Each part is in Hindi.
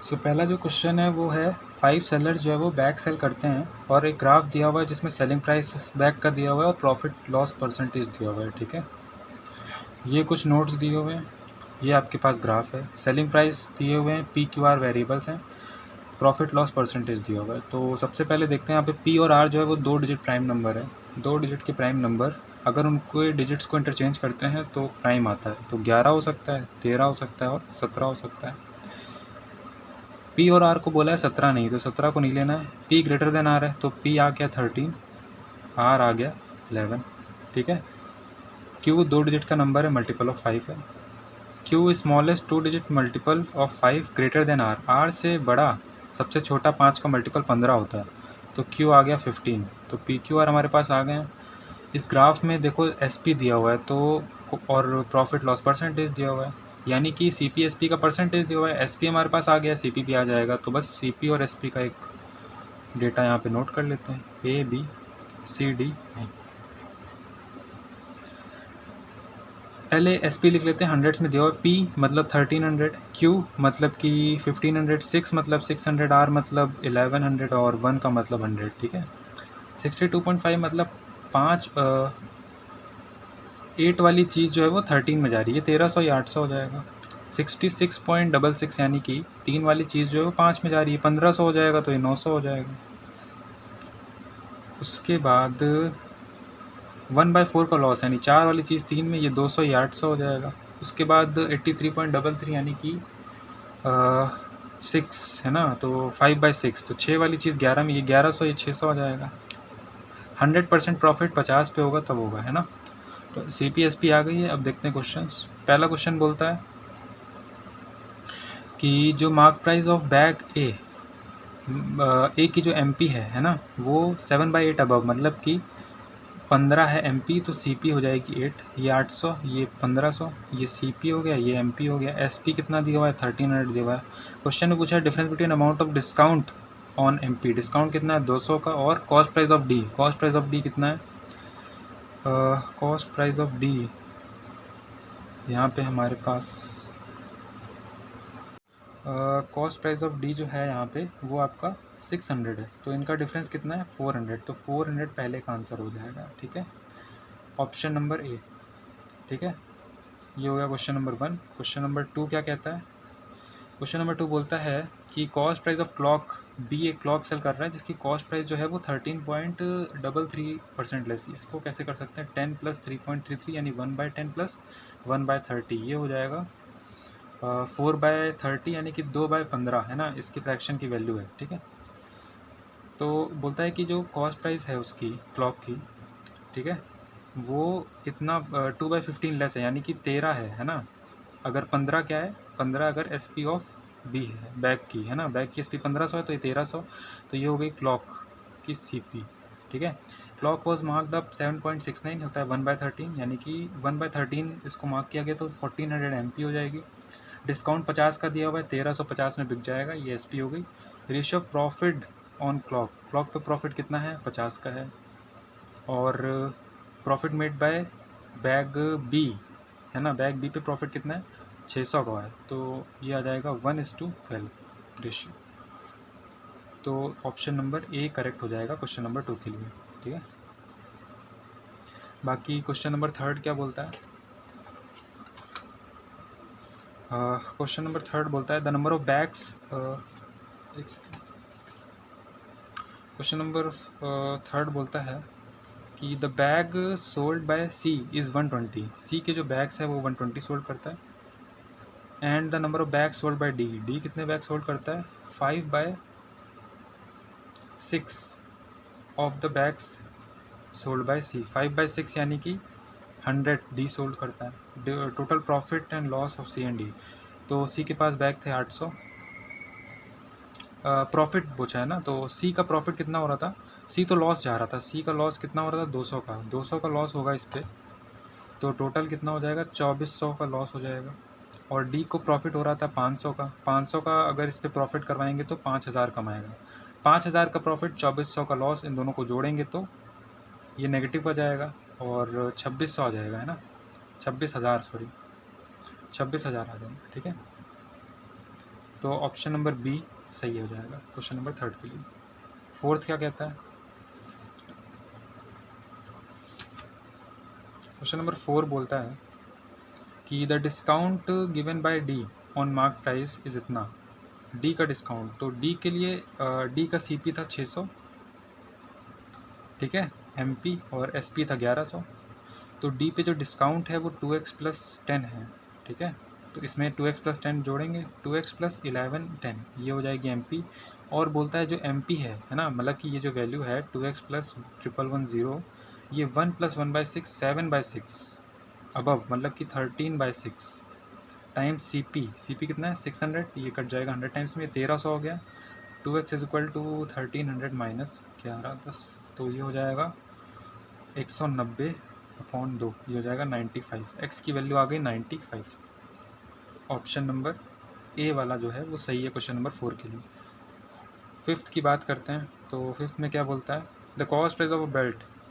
पहला जो क्वेश्चन है वो है 5 सेलर जो है वो बैग सेल करते हैं और एक ग्राफ दिया हुआ है जिसमें सेलिंग प्राइस बैग का दिया हुआ है और प्रॉफिट लॉस परसेंटेज दिया हुआ है। ठीक है, ये कुछ नोट्स दिए हुए हैं, ये आपके पास ग्राफ है, सेलिंग प्राइस दिए हुए हैं, पी क्यू आर वेरिएबल्स हैं, प्रॉफिट लॉस परसेंटेज दिया हुआ है। तो सबसे पहले देखते हैं यहाँ पे पी और आर जो है वो 2 डिजिट प्राइम नंबर है। 2 डिजिट के प्राइम नंबर अगर उनको डिजिट्स को इंटरचेंज करते हैं तो प्राइम आता है। तो 11 हो सकता है, 13 हो सकता है और 17 हो सकता है। पी और आर को बोला है 17 नहीं, तो 17 को नहीं लेना है। पी ग्रेटर देन आर है तो पी आ गया 13, आर आ गया 11। ठीक है, क्यू 2 डिजिट का नंबर है, मल्टीपल ऑफ 5 है। Q smallest 2 digit multiple of 5 greater than R, R से बड़ा सबसे छोटा 5 का मल्टीपल 15 होता है, तो क्यू आ गया 15। तो पी क्यू आर हमारे पास आ गए हैं। इस ग्राफ में देखो एस पी दिया हुआ है तो और प्रॉफिट लॉस परसेंटेज दिया हुआ है, यानी कि सी पी एस पी का परसेंटेज दिया हुआ है। एस पी हमारे पास आ गया, सी पी भी आ जाएगा। तो बस सी पी और एस पी का एक डेटा यहाँ पे नोट कर लेते हैं, ए बी सी डी। पहले एस पी लिख लेते हैं, हंड्रेड्स में दिया हुआ। पी मतलब 1300, क्यू मतलब कि 1500, 6 मतलब 600, आर मतलब 1100 और 1 का मतलब 100। ठीक है, 62.5 मतलब 5 8 वाली चीज़ जो है वो 13 में जा रही है, 1300 या 800 हो जाएगा। 66.66 यानी कि 3 वाली चीज़ जो है वो 5 में जा रही है, 1500 हो जाएगा, तो ये 900 हो जाएगा। उसके बाद 1/4 का लॉस यानी 4 वाली चीज़ 3 में, ये 200 या 800 हो जाएगा। उसके बाद 83.33 यानी कि 6 है ना, तो 5/6, तो 6 वाली चीज़ 11 में, ये 1100 या 600 हो जाएगा। 100% प्रॉफिट 50 पे होगा तब होगा, है ना। तो सी पी एस पी आ गई है। अब देखते हैं क्वेश्चंस। पहला क्वेश्चन बोलता है कि जो मार्क प्राइस ऑफ बैग ए की जो एम पी है ना, वो 7/8 अबव मतलब कि 15 है एम पी, तो सी पी हो जाएगी 8। ये 800, ये 1500, ये सी पी हो गया, ये एम पी हो गया। एस पी कितना दिया हुआ है, 1300 दिया हुआ है। क्वेश्चन में पूछा है difference between amount of discount on M P, discount कितना है 200 का, और cost price of D, cost price of D कितना है, कॉस्ट प्राइस ऑफ डी यहाँ पे हमारे पास कॉस्ट प्राइस ऑफ डी जो है यहाँ पे वो आपका 600 है, तो इनका डिफरेंस कितना है 400, तो 400 पहले का आंसर हो जाएगा। ठीक है, ऑप्शन नंबर ए। ठीक है, ये हो गया क्वेश्चन नंबर 1। क्वेश्चन नंबर 2 क्या कहता है, क्वेश्चन नंबर 2 बोलता है कि cost price of clock B, एक क्लॉक सेल कर रहा है जिसकी कॉस्ट प्राइस जो है वो 13.33% लेस। इसको कैसे कर सकते हैं, 10 + 3.33 यानी 1/10 + 1/30, ये हो जाएगा 4/30 यानी कि 2/15 है ना, इसकी फ्रैक्शन की वैल्यू है। ठीक है, तो बोलता है कि जो कॉस्ट प्राइस है उसकी क्लॉक की, ठीक है, वो इतना 2/15 लेस है, यानी कि 13 है ना। अगर 15 क्या है, 15 अगर एस पी ऑफ बी है बैग की, है ना, बैग की एस पी 1500 है तो ये 1300, तो ये हो गई क्लॉक की सी पी। ठीक है, क्लॉक वॉज मार्क्ड अप 7.69 होता है 1/13, यानी कि 1/13 इसको मार्क किया गया तो 1400 एम पी हो जाएगी। डिस्काउंट 50 का दिया हुआ है, 1350 में बिक जाएगा, ये एस पी हो गई। Ratio profit on clock, clock पे प्रॉफिट कितना है 50 का है, और profit made by bag B, है ना, बैग बी पे प्रॉफिट कितना है 600 का है, तो ये आ जाएगा 1:12 रेशियो। तो ऑप्शन नंबर ए करेक्ट हो जाएगा क्वेश्चन नंबर 2 के लिए। ठीक है, बाकी क्वेश्चन नंबर 3 क्या बोलता है, क्वेश्चन नंबर 3 बोलता है the number of bags, question number 3 बोलता है कि the bag sold by C is 120, C के जो बैग्स है वो 120 सोल्ड करता है। And the number of bag sold by D, D कितने बैग सोल्ड करता है 5/6 of the bags sold by C, 5/6 यानी कि 100 डी सोल्ड करता है। Total profit and loss of C and D, तो सी के पास बैग थे 800, प्रॉफिट पूछा है ना, तो सी का प्रॉफिट कितना हो रहा था, सी तो लॉस जा रहा था, सी का लॉस कितना हो रहा था 200 का, 200 का लॉस होगा इस पर, तो टोटल कितना हो जाएगा 2400 का लॉस हो जाएगा। और डी को प्रॉफिट हो रहा था 500 का, 500 का अगर इस पर प्रॉफिट करवाएंगे तो 5000 कमाएगा, 5000 का प्रॉफिट 2400 का लॉस, इन दोनों को जोड़ेंगे तो ये नेगेटिव आ जाएगा और 2600 आ जाएगा, है ना, 26000 सॉरी 26000 आ जाएगा। ठीक है, तो ऑप्शन नंबर बी सही हो जाएगा क्वेश्चन नंबर 3 के लिए। 4th क्या कहता है? क्वेश्चन नंबर 4 बोलता है कि the discount given by D on mark price is इतना। डी का डिस्काउंट, तो डी के लिए डी का सीपी था 600, ठीक है, एमपी, और एसपी था 1100। तो डी पे जो डिस्काउंट है वो 2x प्लस 10 है, ठीक है। तो इसमें 2x प्लस 10 जोड़ेंगे, 2x प्लस 11 10, ये हो जाएगी एमपी। और बोलता है जो एमपी है ना, मतलब कि ये जो वैल्यू है 2x प्लस 1110, ये 1 प्लस 1/6 7/6 अबव, मतलब कि 13/6 टाइम्स सी पी कितना है 600, ये कट जाएगा 100 टाइम्स में, 1300 हो गया। 2x is equal to 1300 minus 11 10, तो ये हो जाएगा 190/2, ये हो जाएगा 95। x की वैल्यू आ गई 95। ऑप्शन नंबर ए वाला जो है वो सही है क्वेश्चन नंबर 4 के लिए। 5th की बात करते हैं, तो 5th में क्या बोलता है? The cost price of a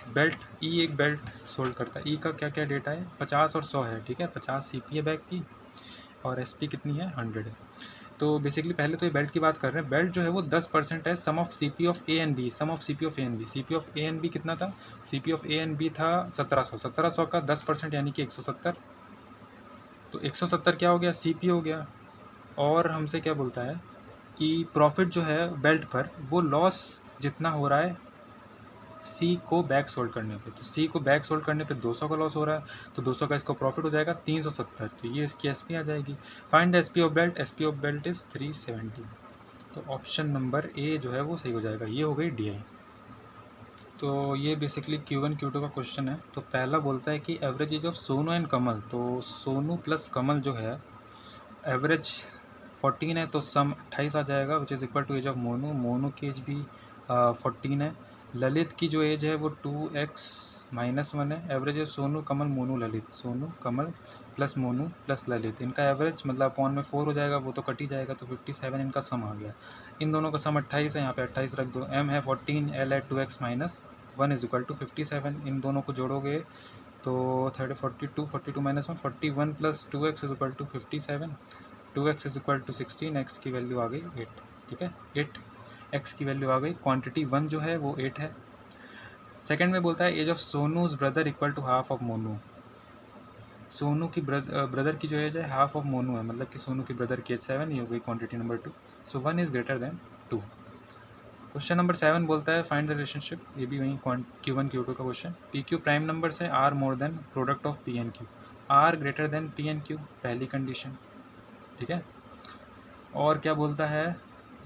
belt ई एक बेल्ट सोल्ड करता है। ई का क्या क्या डेटा है? 50 और 100 है, ठीक है। 50 सी पी है बैग की, और एस पी कितनी है 100 है। तो बेसिकली पहले तो ये बेल्ट की बात कर रहे हैं। बेल्ट जो है वो 10% है sum of C P of A and B. Sum of C P of A and B, C P of A and B कितना था? C P of A and B था 1700। 1700 का 10% यानी कि 170। तो 170 क्या हो गया? सी पी हो गया। और हमसे क्या बोलता है कि प्रॉफिट जो है बेल्ट पर, वो लॉस जितना हो रहा है सी को बैक सोल्ड करने पे, तो सी को बैक सोल्ड करने पे 200 का लॉस हो रहा है, तो 200 का इसका प्रॉफिट हो जाएगा 370। तो ये इसकी एसपी आ जाएगी। Find the SP of belt. SP of belt is 370। तो ऑप्शन नंबर ए जो है वो सही हो जाएगा। ये हो गई डी आई। तो ये बेसिकली Q1 Q2 का क्वेश्चन है। तो पहला बोलता है कि average age of Sonu and Kamal. तो सोनू प्लस कमल जो है एवरेज 14 है, तो सम 28 आ जाएगा, which is equal to age of Monu. Monu की एज भी 14 है। ललित की जो एज है वो 2x-1 है। एवरेज है सोनू कमल मोनू ललित। सोनू कमल प्लस मोनू प्लस ललित, इनका एवरेज मतलब अपॉन में 4 हो जाएगा, वो तो कट ही जाएगा, तो 57 इनका सम आ गया। इन दोनों का सम 28 है, यहाँ पे 28 रख दो। m है 14, l है 2x-1 इज इक्वल टू 57। इन दोनों को जोड़ोगे तो 42 42 -1 41 plus 2x is equal to 57। 2x is equal to 16, x की वैल्यू आ गई 8, ठीक है। 8 x की वैल्यू आ गई। क्वांटिटी 1 जो है वो 8 है। सेकंड में बोलता है age of Sonu's brother equal to half of Monu. Sonu की ब्रदर की जो एज है हाफ ऑफ मोनू है, मतलब कि सोनू की ब्रदर की एज 7, ये हो गई quantity number 2। So 1 is greater then 2। Question number 7 बोलता है फाइंड द रिलेशनशिप। ये भी वही Q1 Q2 का question. P Q prime number से R more than product of P and Q. R greater than P and Q, पहली कंडीशन, ठीक है। और क्या बोलता है?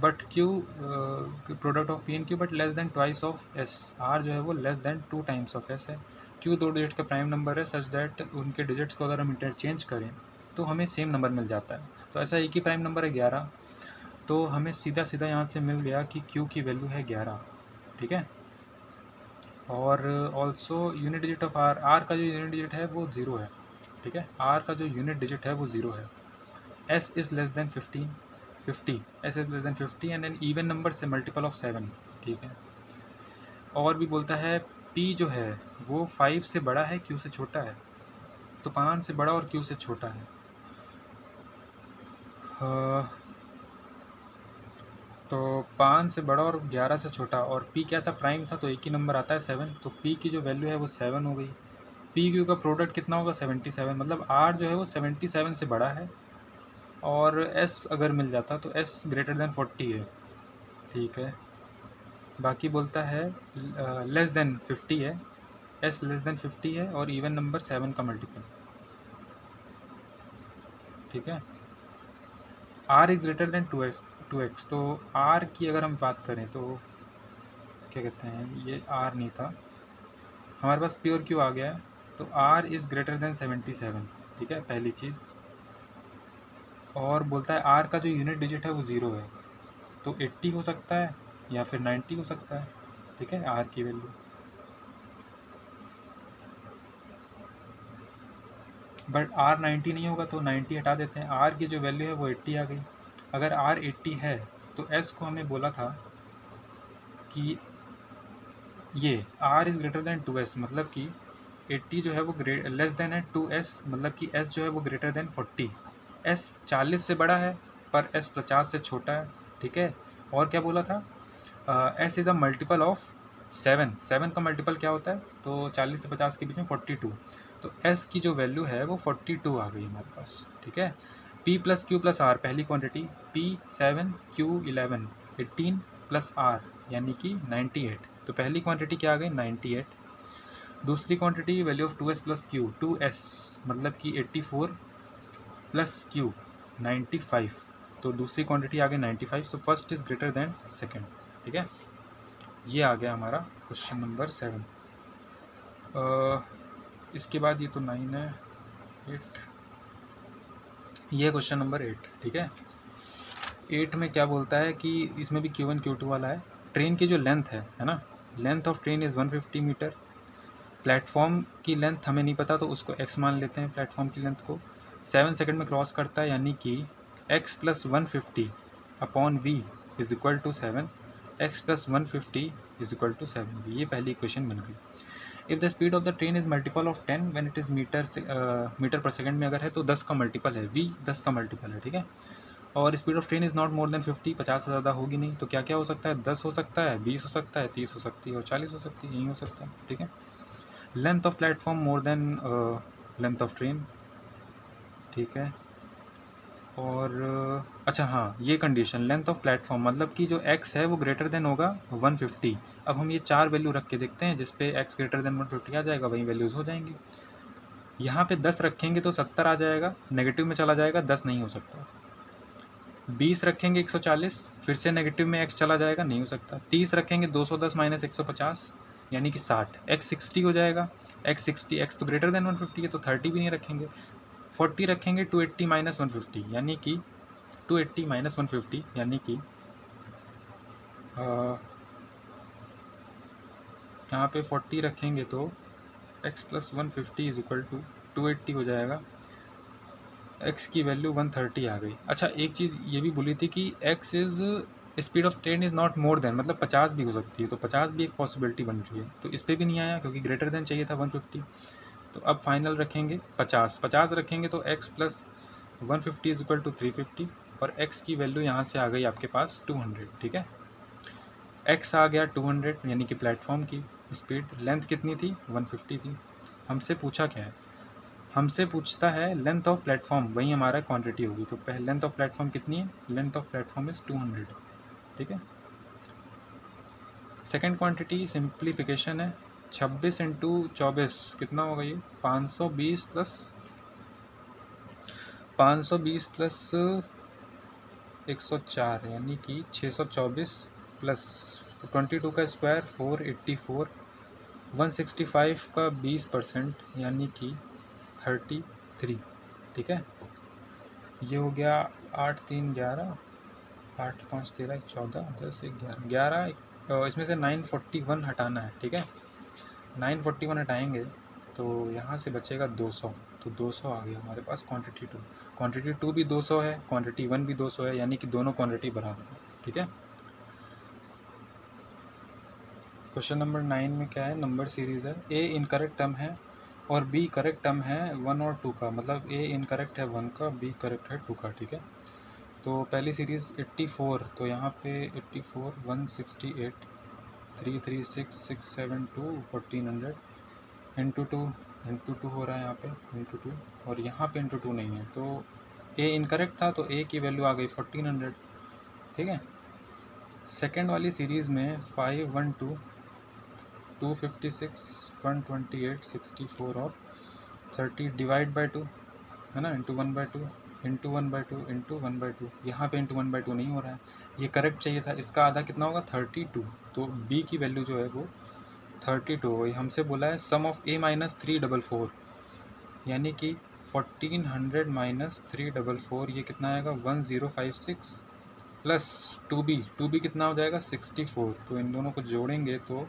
But Q product of P and Q but less than twice of S. R जो है वो less than 2 times of S है। क्यू 2 डिजिट का प्राइम नंबर है सच दैट उनके डिजिट्स को अगर हम इंटरचेंज करें तो हमें सेम नंबर मिल जाता है। तो ऐसा एक ही प्राइम नंबर है 11, तो हमें सीधा सीधा यहाँ से मिल गया कि क्यू की वैल्यू है 11, ठीक है। और also unit digit of R. R का जो यूनिट डिजिट है वो 0 है, ठीक है। आर का जो यूनिट डिजिट है वो 0 है। S is less than 50, S is less than 50 and an even number से मल्टीपल ऑफ 7, ठीक है। और भी बोलता है पी जो है वो 5 से बड़ा है क्यू से छोटा है। तो 5 से बड़ा और क्यू से छोटा है। तो 5 से बड़ा और 11 से छोटा, और पी क्या था? प्राइम था, तो एक ही नंबर आता है 7। तो पी की जो वैल्यू है वो 7 हो गई। पी क्यू का प्रोडक्ट कितना होगा? 77, मतलब आर जो है वो 77 से बड़ा है। और एस अगर मिल जाता तो एस ग्रेटर देन 40 है, ठीक है। बाकी बोलता है लेस देन 50 है, एस लेस देन 50 है, और इवन नंबर 7 का मल्टीपल, ठीक है। R is greater than 2x। तो आर की अगर हम बात करें तो क्या कहते हैं, ये आर नहीं था, हमारे पास प्योर क्यू आ गया है। तो आर इज़ ग्रेटर देन 77, ठीक है, पहली चीज़। और बोलता है आर का जो यूनिट डिजिट है वो 0 है, तो 80 हो सकता है या फिर 90 हो सकता है, ठीक है, आर की वैल्यू। बट आर 90 नहीं होगा, तो 90 हटा देते हैं। आर की जो वैल्यू है वो 80 आ गई। अगर आर 80 है तो एस को हमें बोला था कि ये are is greater than 2s, मतलब कि 80 जो है वो लेस देन है 2s, मतलब कि s जो है वो ग्रेटर देन 40। s 40 से बड़ा है पर S 50 से छोटा है, ठीक है। और क्या बोला था, S is a multiple of 7, 7 का मल्टीपल क्या होता है, तो 40 से 50 के बीच में 42, तो S की जो वैल्यू है वो 42 आ गई हमारे पास, ठीक है। P plus Q plus R पहली quantity, P 7 Q 11 18 plus R यानी कि 98, तो पहली क्वांटिटी क्या आ गई 98। दूसरी quantity value of 2S plus Q 2S मतलब कि 84 प्लस Q 95, तो दूसरी क्वांटिटी आ गई 95, so first is greater then second, ठीक है। ये आ गया हमारा क्वेश्चन नंबर 7। इसके बाद ये तो 9 है, 8, ये क्वेश्चन नंबर 8, ठीक है। 8 में क्या बोलता है कि इसमें भी Q1 Q2 वाला है। ट्रेन की जो लेंथ है ना, length of train is 150 metre. Platform की लेंथ हमें नहीं पता तो उसको x मान लेते हैं, प्लेटफॉर्म की लेंथ को 7 सेकंड में क्रॉस करता है, यानी कि x plus 150 upon v is equal to 7, x plus 150 is equal to 7, ये पहली इक्वेशन बन गई। If the speed of the train is multiple of 10 when it is metre per second में अगर है तो 10 का मल्टीपल है, v 10 का मल्टीपल है, ठीक है। और speed of train is not more than 50, 50 से ज़्यादा होगी नहीं, तो क्या क्या हो सकता है, 10 हो सकता है, 20 हो सकता है, 30 हो सकती है और 40 हो सकती है, यही हो सकता है, ठीक है। Length of platform more than length of train, ठीक है। और अच्छा हाँ, ये कंडीशन लेंथ ऑफ प्लेटफॉर्म मतलब कि जो x है वो ग्रेटर देन होगा 150। अब हम ये 4 वैल्यू रख के देखते हैं, जिस पे x ग्रेटर देन 150 आ जाएगा वही वैल्यूज़ हो जाएंगी। यहाँ पे 10 रखेंगे तो 70 आ जाएगा, नेगेटिव में चला जाएगा, 10 नहीं हो सकता। 20 रखेंगे 140, फिर से नेगेटिव में x चला जाएगा, नहीं हो सकता। 30 रखेंगे 210 माइनस 150 यानी कि 60, x 60 हो जाएगा, x 60, x तो ग्रेटर देन 150 है तो 30 भी नहीं रखेंगे। 40 रखेंगे 280 माइनस 150 यानी कि 280 माइनस 150 यानी कि यहाँ पे 40 रखेंगे तो x plus 150 is equal to 280 हो जाएगा, x की वैल्यू 130 आ गई। अच्छा एक चीज़ ये भी बोली थी कि x is speed of train is not more than, मतलब 50 भी हो सकती है, तो 50 भी एक पॉसिबिलिटी बन रही है, तो इस पर भी नहीं आया क्योंकि ग्रेटर देन चाहिए था 150। तो अब फाइनल रखेंगे 50, 50 रखेंगे तो x plus 150 is equal to 350 और x की वैल्यू यहाँ से आ गई आपके पास 200, ठीक है। x आ गया 200 यानी कि प्लेटफॉर्म की स्पीड, लेंथ कितनी थी 150 थी। हमसे पूछा क्या है, हमसे पूछता है लेंथ ऑफ प्लेटफॉर्म, वही हमारा क्वांटिटी होगी, तो पहले लेंथ ऑफ प्लेटफॉर्म कितनी है, लेंथ ऑफ प्लेटफॉर्म इज 200, ठीक है। सेकेंड क्वांटिटी सिंप्लीफिकेशन है, 26 इंटू 24 कितना होगा ये 520 प्लस 104 यानी कि 624 प्लस 22 का स्क्वायर 484, 165 का 20% यानी कि 33, ठीक है। ये हो गया 8 3 11, 8 5 13 14 10 11 11, इसमें से 941 हटाना है, ठीक है। 941 हटाएंगे तो यहाँ से बचेगा 200, तो 200 आ गया हमारे पास क्वांटिटी 2। क्वांटिटी 2 भी 200 है, क्वांटिटी 1 भी 200 है, यानी कि दोनों क्वांटिटी बराबर है, ठीक है। क्वेश्चन नंबर 9 में क्या है, नंबर सीरीज़ है, ए इनकरेक्ट टर्म है और बी करेक्ट टर्म है 1 और 2 का, मतलब ए इनकरेक्ट है 1 का, बी करेक्ट है 2 का, ठीक है। तो पहली सीरीज़ 84, तो यहाँ पे 84 168 336 672 1400 इंटू 2 हो रहा है यहाँ पे इंटू 2, और यहाँ पे इंटू 2 नहीं है, तो ए इनकरेक्ट था तो ए की वैल्यू आ गई 1400, ठीक है। सेकेंड वाली सीरीज़ में 512 256 128 64 और 30 डिवाइड बाई 2 है ना, इंटू 1/2 इंटू 1/2 इंटू 1/2, यहाँ पे इंटू 1/2 नहीं हो रहा है, ये करेक्ट चाहिए था, इसका आधा कितना होगा 32, तो बी की वैल्यू जो है वो 32 हो गई। हमसे बोला है सम ऑफ a माइनस 344 यानी कि 1400 माइनस 344 ये कितना आएगा 1056 प्लस 2b कितना हो जाएगा 64, तो इन दोनों को जोड़ेंगे तो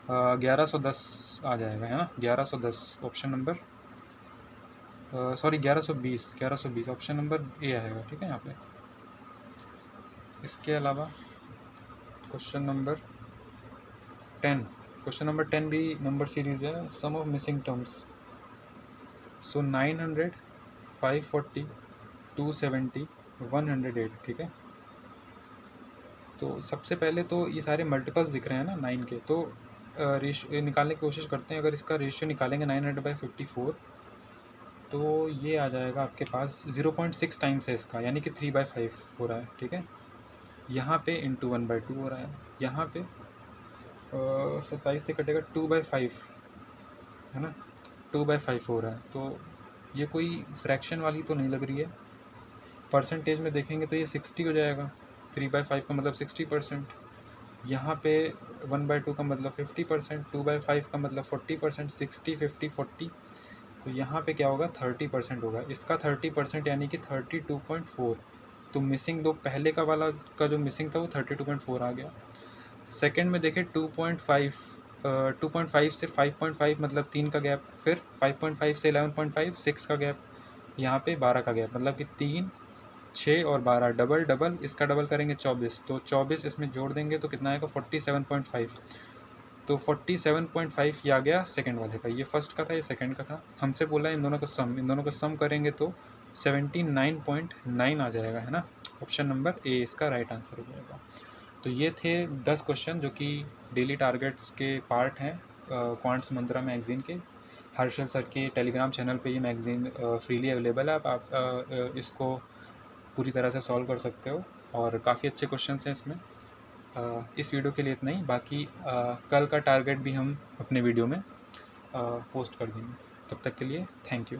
1110 आ जाएगा, है ना, 1110 option number sorry 1120 option number A आएगा, ठीक है यहाँ पे। इसके अलावा क्वेश्चन नंबर 10 भी नंबर सीरीज़ है, सम ऑफ मिसिंग टर्म्स, सो 900 540 270 108, ठीक है। तो सबसे पहले तो ये सारे मल्टीपल्स दिख रहे हैं ना 9 के, तो रेशियो निकालने की कोशिश करते हैं। अगर इसका रेशियो निकालेंगे 900/54, तो ये आ जाएगा आपके पास 0.6 टाइम्स है इसका, यानी कि 3/5 हो रहा है, ठीक है। यहाँ पे इंटू 1/2 हो रहा है, यहाँ पे 27 से कटेगा 2/5, है ना, 2/5 हो रहा है। तो ये कोई फ्रैक्शन वाली तो नहीं लग रही है। परसेंटेज में देखेंगे तो ये 60 हो जाएगा, 3/5 का मतलब 60%। यहाँ पे 1/2 का मतलब 50%, 2/5 का मतलब 40%, 60, 50, 40, तो यहाँ पे क्या होगा 30% होगा। इसका 30% यानी कि 32.4। तो मिसिंग दो, पहले का वाला का जो मिसिंग था वो 32.4 आ गया। सेकंड में देखें 2.5 से 5.5 मतलब 3 का गैप, फिर 5.5 से 11.5 6 का गैप, यहाँ पे 12 का गैप, मतलब कि 3, 6 और 12 डबल डबल, इसका डबल करेंगे 24, तो 24 इसमें जोड़ देंगे तो कितना आएगा 47.5। तो 47.5 ये आ गया सेकंड वाले का, ये फर्स्ट का था, ये सेकंड का था। हमसे बोला है इन दोनों का सम करेंगे तो 79.9 आ जाएगा, है ना। ऑप्शन नंबर ए इसका राइट आंसर हो जाएगा। तो ये थे 10 क्वेश्चन जो कि डेली टारगेट्स के पार्ट हैं क्वांट्स मंत्रा मैगज़ीन के। हर्षल सर के टेलीग्राम चैनल पे ये मैगज़ीन फ्रीली अवेलेबल है। आप इसको पूरी तरह से सॉल्व कर सकते हो, और काफ़ी अच्छे क्वेश्चंस हैं इसमें। इस वीडियो के लिए इतना ही, बाकी कल का टारगेट भी हम अपने वीडियो में पोस्ट कर देंगे। तब तक के लिए थैंक यू।